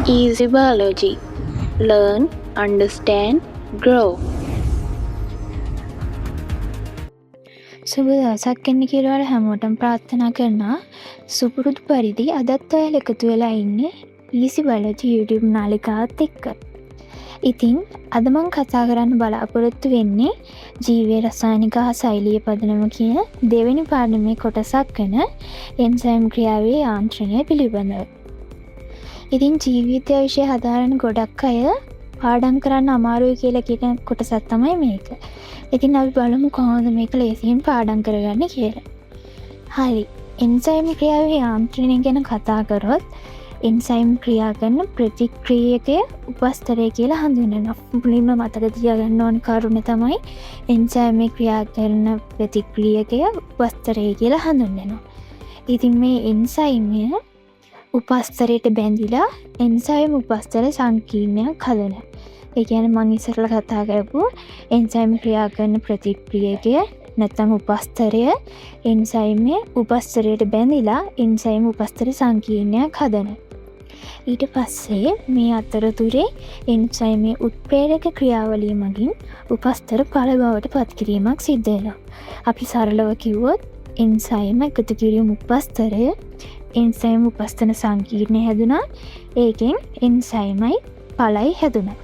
Easy Biology. Learn, understand, grow. සුබ දවසක් වෙන්න කියලා ඔයාලා හැමෝටම ප්‍රාර්ථනා කරනවා. සුපුරුදු පරිදි අදත් ඔයාලා එකතු වෙලා ඉන්නේ Easy Biology YouTube නාලිකාවත් එක්ක. ඉතින් අද මම කතා කරන්න බලාපොරොත්තු වෙන්නේ ජීවයේ රසායනික හා ශෛලීය පදනම කියන දෙවෙනි පාඩමේ කොටසක් වෙන එන්සයිම් ක්‍රියාවේ යාන්ත්‍රණය පිළිබඳව. ඉතින් ජීවිතය විෂය හදාරන ගොඩක් අය පාඩම් කරන්න අමාරුයි කියලා කියන කොටසක් තමයි මේක. ඉතින් අපි බලමු කොහොමද මේක ලේසියෙන් පාඩම් කරගන්න කියලා. හරි. එන්සයිම් ක්‍රියාවේ යාන්ත්‍රණය ගැන කතා කරොත් එන්සයිම් ක්‍රියා කරන ප්‍රතික්‍රියකය උපස්තරය කියලා හඳුන්වනවා. මුලින්ම මතක තියාගන්න ඕන කරුණ තමයි එන්සයිම් ක්‍රියා කරන ප්‍රතික්‍රියකය උපස්තරය කියලා හඳුන්වනවා. ඉතින් මේ එන්සයිම්ය උපස්තරයට බැඳිලා එන්සයිම් උපස්තර සංකීර්ණයක් හදනවා. ඒ කියන්නේ මම ඉස්සරලා කතා කරපු එන්සයිම් ක්‍රියා කරන ප්‍රතික්‍රියකය නැත්නම් උපස්තරය එන්සයිම්යේ උපස්තරයට බැඳිලා එන්සයිම් උපස්තර සංකීර්ණයක් හදනවා. ඊට පස්සේ මේ අතරතුරේ එන්සයිම්යේ උත්ප්‍රේරක ක්‍රියාවලිය මගින් උපස්තර ඵල බවට පත් කිරීමක් සිද්ධ වෙනවා. අපි සරලව කිව්වොත් එන්සයිම් එකතු කිරීම උපස්තරය එන්සයිම් උපස්තන සංකීර්ණය හැදුනා. ඒකෙන් එන්සයිමයි ඵලයි හැදුනා.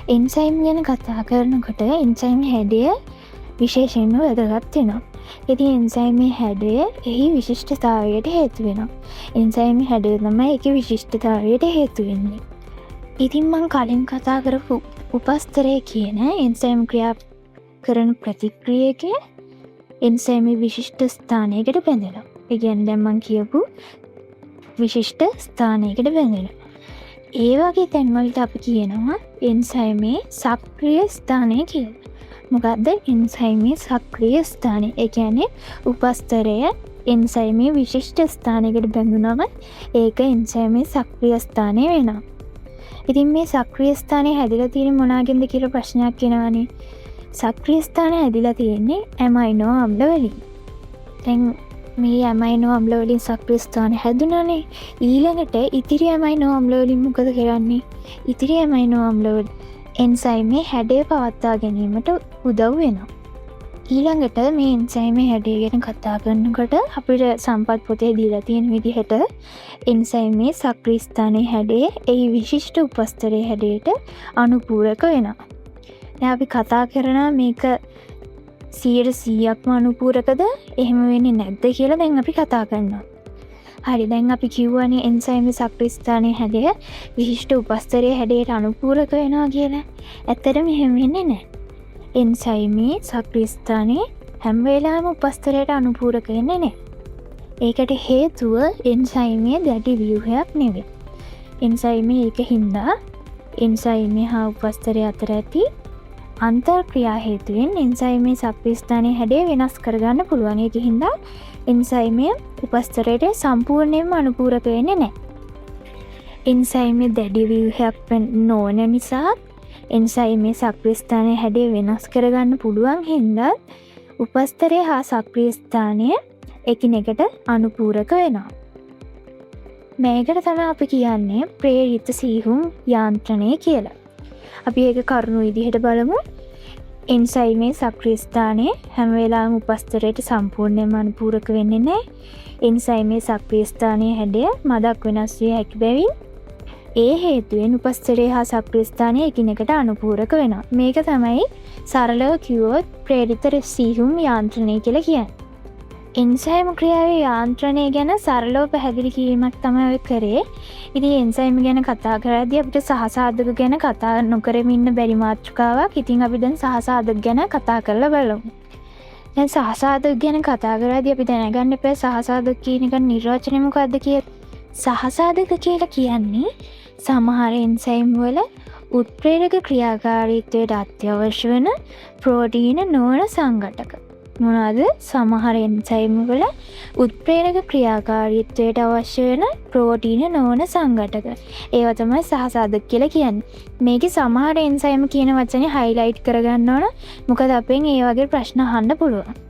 එන්සයිම් ගැන කතා කරනකොට එන්සයිම් හැඩය විශේෂයෙන්ම වැදගත් වෙනවා. ඉතින් එන්සයිම්ගේ හැඩය එහි විශිෂ්ටතාවයට හේතු වෙනවා. එන්සයිම්ගේ හැඩය තමයි ඒකේ විශිෂ්ටතාවයට හේතු වෙන්නේ. ඉතින් මම කලින් කතා කරපු උපස්තරය කියන එන්සයිම් ක්‍රියා කරන ප්‍රතික්‍රියකය එන්සයිම්ගේ විශිෂ්ට ස්ථානයකට බැඳෙනවා. ඒ කියන්නේ දැන් මම කියපු විශිෂ්ට ස්ථානයකට බැඳෙනවා. ඒ වගේ තැන්වලට අපි කියනවා එන්සයිමේ සක්‍රිය ස්ථානය කියලා. මොකද්ද එන්සයිමේ සක්‍රිය ස්ථානය? ඒ කියන්නේ උපස්තරය එන්සයිමේ විශිෂ්ට ස්ථානයකට බැඳුනම ඒක එන්සයිමේ සක්‍රිය ස්ථානය වෙනවා. ඉතින් මේ සක්‍රිය ස්ථානය හැදිලා තියෙන්නේ මොනවාගෙන්ද කියලා ප්‍රශ්නයක් එනවනේ. සක්‍රිය ස්ථානය හැදිලා තියෙන්නේ ඇමයිනෝ අම්ල වලින්. දැන් මේ ඇමයිනෝ අම්ල වලින් සක්‍රිය ස්ථානය හැදුනානේ. ඊළඟට ඉතිරි ඇමයිනෝ අම්ල වලින් මොකද කරන්නේ? ඉතිරි ඇමයිනෝ අම්ල වල එන්සයිමේ හැඩය පවත්වා ගැනීමට උදව් වෙනවා. ඊළඟට මේ එන්සයිමේ හැඩය ගැන කතා කරනකොට අපිට සම්පත් පොතේ දීලා තියෙන විදිහට එන්සයිමේ සක්‍රිය ස්ථානයේ හැඩය ඒ විශිෂ්ට උපස්තරයේ හැඩයට අනුපූරක වෙනවා. දැන් අපි කතා කරනවා මේක 100%ක්ම අනුපූරකද එහෙම වෙන්නේ නැද්ද කියලා දැන් අපි කතා කරනවා. හරි, දැන් අපි කියවනේ එන්සයිමේ සක්‍රිය ස්ථානයේ හැඩය විශිෂ්ට උපස්තරයේ හැඩයට අනුපූරක වෙනවා කියලා. ඇත්තටම එහෙම වෙන්නේ නැහැ. එන්සයිමේ සක්‍රිය ස්ථානයේ හැම වෙලාවෙම උපස්තරයට අනුපූරක වෙන්නේ නැහැ. ඒකට හේතුව එන්සයිමේ දැඩි ව්‍යුහයක් නෙවෙයි. එන්සයිමේ ඒකින්දා එන්සයිමේ හා උපස්තරය අතර ඇති අන්තර්ක්‍රියා හේතුවෙන් එන්සයිමේ සක්‍රිය ස්ථානයේ හැඩය වෙනස් කරගන්න පුළුවන්. ඒකින්ද එන්සයිමේ උපස්තරයට සම්පූර්ණයෙන්ම අනුපූරක වෙන්නේ නැහැ. එන්සයිමේ දැඩි ව්‍යුහයක් නොවන නිසා එන්සයිමේ සක්‍රිය ස්ථානයේ හැඩය වෙනස් කරගන්න පුළුවන් හින්දා උපස්තරය හා සක්‍රිය ස්ථානය එකිනෙකට අනුපූරක වෙනවා. මේකට තමයි අපි කියන්නේ ප්‍රේරිත සීහුම් යාන්ත්‍රණය කියලා. අපි ඒක කරුණු විදිහට බලමු. එන්සයිමේ සක්‍රිය ස්ථානයේ හැම වෙලාවෙම උපස්තරයට සම්පූර්ණයෙන්ම අනුපූරක වෙන්නේ නැහැ. එන්සයිමේ සක්‍රිය ස්ථානයේ හැඩය මදක් වෙනස් විය හැකි බැවින් ඒ හේතුවෙන් උපස්තරය හා සක්‍රිය ස්ථානය එකිනෙකට අනුපූරක වෙනවා. මේක තමයි සරලව කිව්වොත් ප්‍රේරිත සීහුම් යාන්ත්‍රණය කියලා කියන්නේ. එන්සයිම් ක්‍රියාවේ යාන්ත්‍රණය ගැන සරලව පැහැදිලි කිරීමක් තමයි ඔය කරේ. ඉතින් එන්සයිම් ගැන කතා කරද්දී අපිට සහසාධක ගැන කතා නොකරමින් ඉන්න බැරි මාතෘකාවක්. ඉතින් අපි දැන් සහසාධක ගැන කතා කරලා බලමු. දැන් සහසාධක ගැන කතා කරද්දී අපි දැනගන්න එපා සහසාධක කියන එක නිර්වචනය මොකක්ද කියලා. සහසාධක කියලා කියන්නේ සමහර එන්සයිම් වල උත්ප්‍රේරක ක්‍රියාකාරීත්වයට අත්‍යවශ්‍ය වෙන ප්‍රෝටීන නොවන සංඝටක. මොනවාද? සමහර එන්සයිම් වල උත්ප්‍රේරක ක්‍රියාකාරීත්වයට අවශ්‍ය වෙන ප්‍රෝටීන නොවන සංඝටක. ඒවා තමයි සහසාධක කියලා කියන්නේ. මේකේ සමහර එන්සයිම් කියන වචනේ හයිලයිට් කරගන්න ඕන. මොකද අපෙන් ඒ වගේ ප්‍රශ්න අහන්න පුළුවන්.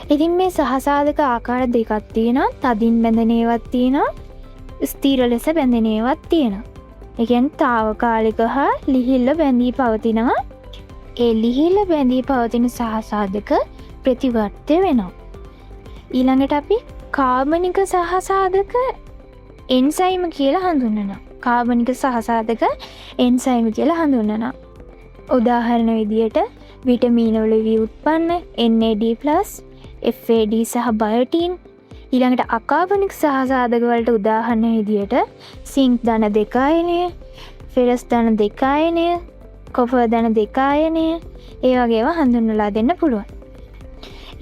ඉතින් මේ සහසාධක ආකාර දෙකක් තියෙනවා. තදින් බැඳෙන ඒවාක් තියෙනවා. ස්ථීර ලෙස බැඳෙන ඒවාත් තියෙනවා. ඒ කියන්නේ తాවකාලික හා ලිහිල්ව බැඳී පවතිනවා. ඒ ලිහිල්ව බැඳී පවතින සහසාධක ප්‍රතිවර්ත්‍ය වෙනවා. ඊළඟට අපි කාබනික සහසාධක එන්සයිම කියලා හඳුන්වනවා. කාබනික සහසාධක එන්සයිම කියලා හඳුන්වනවා. උදාහරණ විදියට විටමින වල ව්‍යුත්පන්න NAD+, FAD සහ බයොටින්. ඊළඟට අකාබනික සහසාධක වලට උදාහරණ විදියට සින්ක් ධන 2 අයනය, ෆෙරස් ධන 2 අයනය, කොපර් ධන 2 අයනය, ඒ වගේ ඒවා හඳුන්වලා දෙන්න පුළුවන්.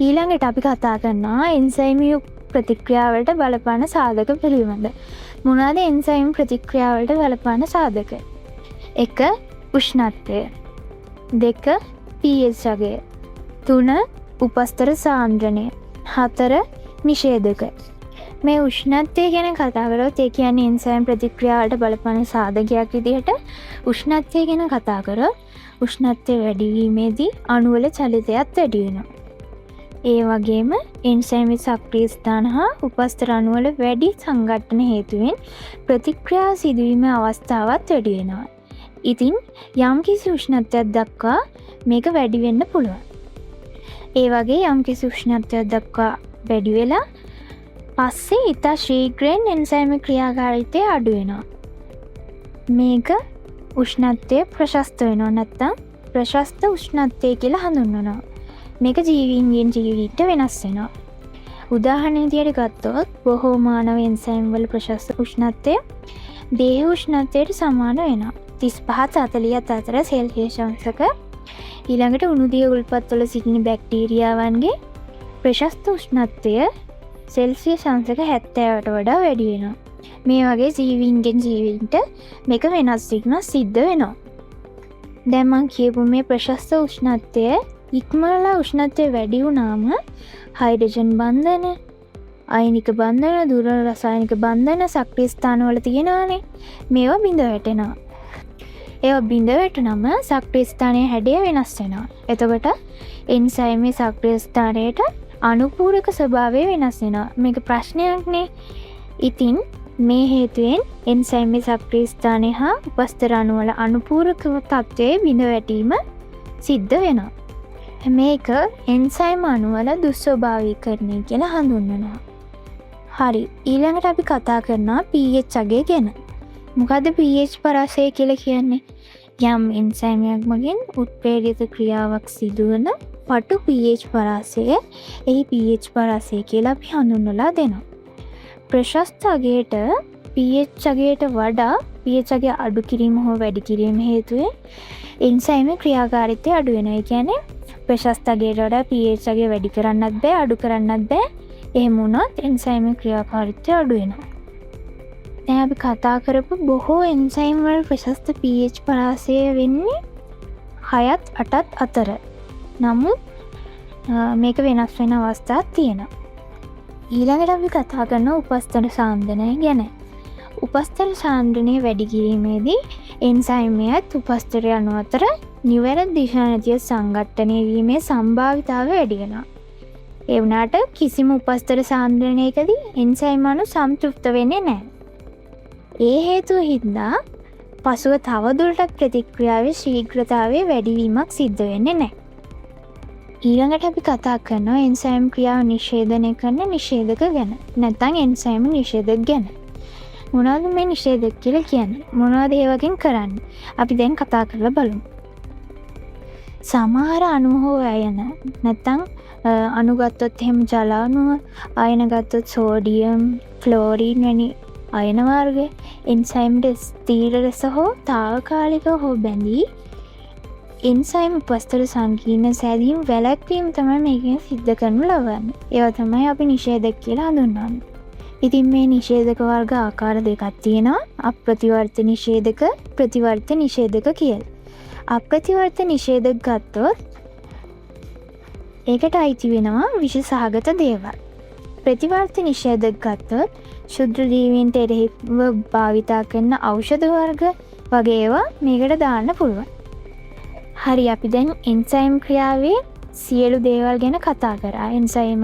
ඊළඟට අපි කතා කරනවා එන්සයිම් ප්‍රතික්‍රියාවලට බලපාන සාධක පිළිබඳ. මොනවාද එන්සයිම් ප්‍රතික්‍රියාවලට බලපාන සාධක? 1. උෂ්ණත්වය, 2. pH අගය, 3. උපස්තර සාන්ද්‍රණය, 4. නිෂේධක. මේ උෂ්ණත්වය ගැන කතා කරොත් ඒ කියන්නේ එන්සයිම් ප්‍රතික්‍රියාවලට බලපාන සාධකයක් විදිහට උෂ්ණත්වය ගැන කතා කරොත් උෂ්ණත්වය වැඩි වීමේදී අණු වල චලිතයත් වැඩි වෙනවා. ඒ වගේම එන්සයිම් සක්‍රිය ස්ථාන හා උපස්තර අණු වල වැඩි සංඝටන හේතුවෙන් ප්‍රතික්‍රියා සිදුවීමේ අවස්ථාවත් වැඩි වෙනවා. ඉතින් යම්කිසි උෂ්ණත්වයක් දක්වා මේක වැඩි වෙන්න පුළුවන්. ඒ වගේ යම්කිසි උෂ්ණත්වයක් දක්වා වැඩි වෙලා පස්සේ ඉතා ශීඝ්‍රයෙන් එන්සයිම් ක්‍රියාකාරීත්වය අඩු වෙනවා. මේක උෂ්ණත්වය ප්‍රශස්ත වෙනවා නැත්නම් ප්‍රශස්ත උෂ්ණත්වය කියලා හඳුන්වනවා. මේක ජීවීන්ගෙන් ජීවීන්ට වෙනස් වෙනවා. උදාහරණ විදියට ගත්තොත් බොහෝ මානව එන්සයිම් වල ප්‍රශස්ත උෂ්ණත්වය දේහ උෂ්ණත්වයට සමාන වෙනවා. 35-40 අතර සෙල්සියස් අංශක. ඊළඟට උණුදිය උල්පත්වල සිටින බැක්ටීරියාවන්ගේ ප්‍රශස්ත උෂ්ණත්වය සෙල්සියස් අංශක 70ට වඩා වැඩි වෙනවා. මේ වගේ ජීවීන්ගෙන් ජීවීන්ට මේක වෙනස් වීම සිද්ධ වෙනවා. දැන් මම කියපු මේ ප්‍රශස්ත උෂ්ණත්වය ඉක්මනලා උෂ්ණත්වය වැඩි වුණාම හයිඩ්‍රජන් බන්ධන, අයනික බන්ධන, දුර්වල රසායනික බන්ධන සක්‍රිය ස්ථානවල තියෙනවානේ. මේවා බිඳ වැටෙනවා. ඒවා බිඳ වැටුනම සක්‍රිය ස්ථානයේ හැඩය වෙනස් වෙනවා. එතකොට එන්සයිම් සක්‍රිය ස්ථානයට අනුපූරක ස්වභාවය වෙනස් වෙනවා. මේක ප්‍රශ්නයක්නේ. ඉතින් මේ හේතුවෙන් එන්සයිම් සක්‍රිය ස්ථානය හා උපස්තර අණු වල අනුපූරක තත්ත්වයේ බිඳ වැටීම සිද්ධ වෙනවා. මේක එන්සයිම් අණු වල දුස්වභාවීකරණය කියලා හඳුන්වනවා. හරි, ඊළඟට අපි කතා කරනවා pH අගය ගැන. මොකද්ද pH පරාසය කියලා කියන්නේ? යම් එන්සයිමයක් මගින් උත්ප්‍රේරිත ක්‍රියාවක් සිදුවන පටු pH පරාසය, එහි pH පරාසය කියලා අපි හඳුන්වලා දෙනවා. ප්‍රශස්ත අගයට pH අගයට වඩා pH අගය අඩු කිරීම හෝ වැඩි කිරීම හේතුවෙන් එන්සයිම් ක්‍රියාකාරීත්වය අඩු වෙනවා. ඒ කියන්නේ ප්‍රශස්ත අගයට වඩා pH අගය වැඩි කරන්නත් බෑ, අඩු කරන්නත් බෑ. එහෙම වුණොත් එන්සයිම් ක්‍රියාකාරීත්වය අඩු වෙනවා. දැන් අපි කතා කරපු බොහෝ එන්සයිම් වල ප්‍රශස්ත pH පරාසය වෙන්නේ 6ත් 8ත් අතර. නමුත් මේක වෙනස් වෙන අවස්ථාවක් තියෙනවා. ඊළඟට අපි කතා කරන උපස්තර සාන්ද්‍රණය ගැන. උපස්තර සාන්ද්‍රණය වැඩි කිරීමේදී එන්සයිම්යත් උපස්තරය අණු අතර නිවැරදි දිශානතිය සංඝටනය වීමේ සම්භාවිතාවය වැඩි වෙනවා. ඒ වුණාට කිසිම උපස්තර සාන්ද්‍රණයකදී එන්සයිම් අණු සම්තෘප්ත වෙන්නේ නැහැ. ඒ හේතුව හින්දා පසුව තවදුරටත් ප්‍රතික්‍රියාවේ ශීඝ්‍රතාවයේ වැඩිවීමක් සිද්ධ වෙන්නේ නැහැ. ඊළඟට අපි කතා කරනවා එන්සයිම් ක්‍රියාව නිෂේධනය කරන නිෂේධක ගැන. නැත්නම් එන්සයිම් නිෂේධක ගැන. මොනවද මේ නිෂේධක කියලා කියන්නේ? මොනවද ඒ වගේන් කරන්නේ? අපි දැන් කතා කරලා බලමු. සමහර අණු හෝ අයන නැත්නම් අණු ගත්තොත් එහෙම ජල අණු, අයන ගත්තොත් සෝඩියම්, ක්ලෝරින් වැනි අයන වර්ග එන්සයිම්ට ස්ථීර ලෙස හෝ తాවකාලිකව හෝ බැඳී එන්සයිම් උපස්තර සංකීර්ණ සෑදීම් වැළැක්වීම තමයි මේකෙන් සිද්ධ කරනු ලබන්නේ. ඒවා තමයි අපි නිෂේධක කියලා හඳුන්වන්නේ. ඉතින් මේ නිෂේධක වර්ග ආකාර දෙකක් තියෙනවා. අප්‍රතිවර්ත නිෂේධක, ප්‍රතිවර්ත නිෂේධක කියලා. අප්‍රතිවර්ත නිෂේධක ගත්තොත් ඒකට අයිති වෙනවා විෂ සහගත දේවල්. ප්‍රතිවර්ත නිෂේධක ගත්තොත් ශුද්ධ ජීවීන්ට එරෙහිව භාවිතා කරන ඖෂධ වර්ග වගේ ඒවා මේකට දාන්න පුළුවන්. හරි, අපි දැන් එන්සයිම් ක්‍රියාවේ සියලු දේවල් ගැන කතා කරා. එන්සයිම්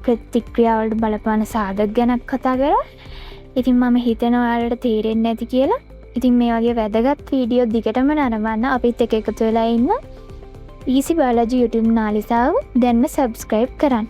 ප්‍රතික්‍රියාවලට බලපාන සාධක ගැන කතා කරා. ඉතින් මම හිතනවා ඔයාලට තේරෙන්නේ නැති කියලා. ඉතින් මේ වගේ වැදගත් වීඩියෝ දිගටම නරඹන්න අපිත් එක්ක එකතු වෙලා ඉන්න Easy Biology YouTube නාලිකාව දැන්ම subscribe කරන්න.